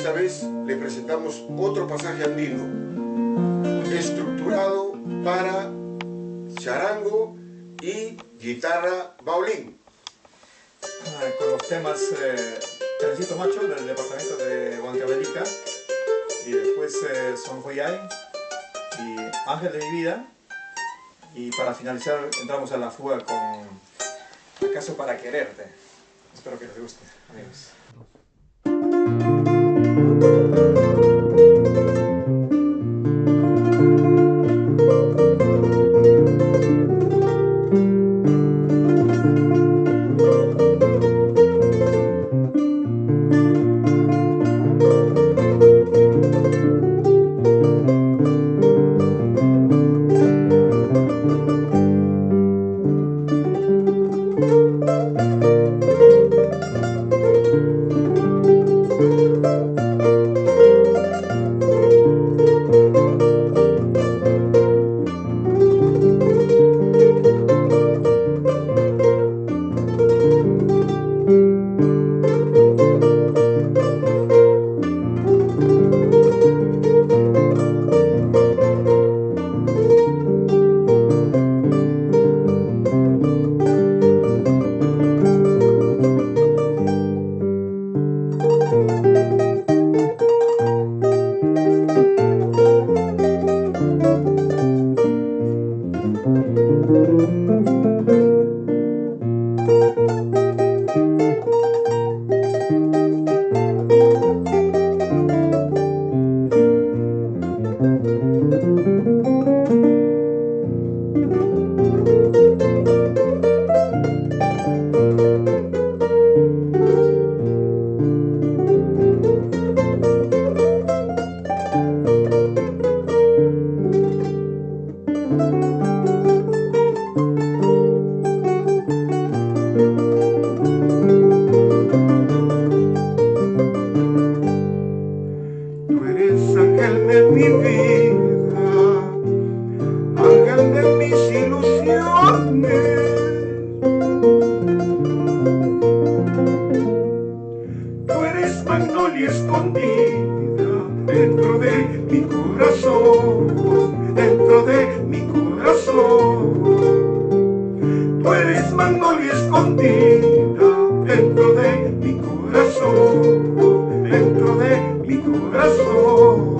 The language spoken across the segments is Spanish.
esta vez le presentamos otro pasaje andino, estructurado para charango y guitarra baulín. Con los temas Trencito Macho del departamento de Huancavelica, y después Son Joyay y Ángel de mi vida, y para finalizar entramos a la fuga con Acaso para quererte. Espero que les guste, amigos. Magnolia escondida dentro de mi corazón, dentro de mi corazón. Tú eres magnolia escondida dentro de mi corazón, dentro de mi corazón.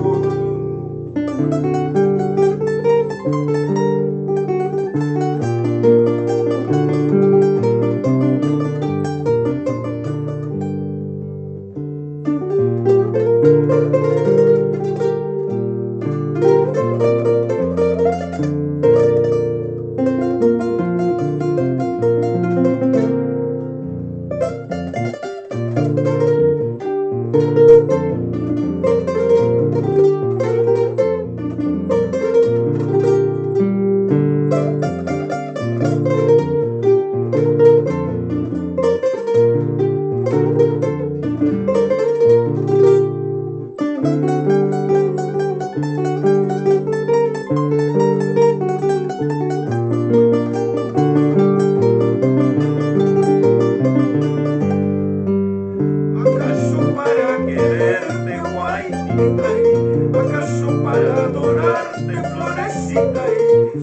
¿Acaso para adorarte, florecita?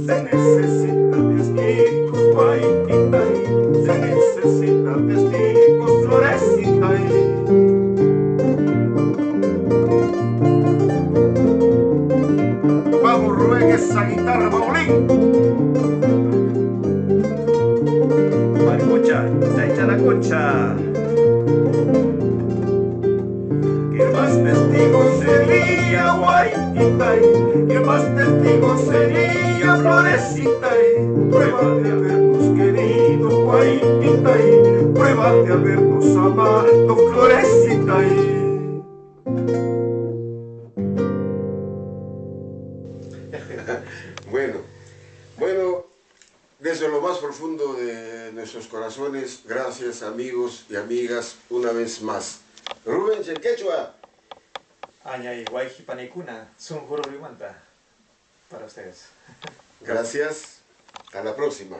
Se necesita testigos, guayquita. Se necesita testigos, florecita. Vamos, Rubén, esa guitarra, baulín. Maricucha, está hecha la concha. ¿Qué más testigos sería, guayquita? ¿Qué más testigos sería, florecita? Prueba de habernos querido, guayquita. Prueba de habernos amado, florecita. Bueno, desde lo más profundo de nuestros corazones, gracias amigos y amigas una vez más. Rubens, el quechua. Añay, Guayji Panecuna, Sun Juro Rimanta, para ustedes. Gracias, a la próxima.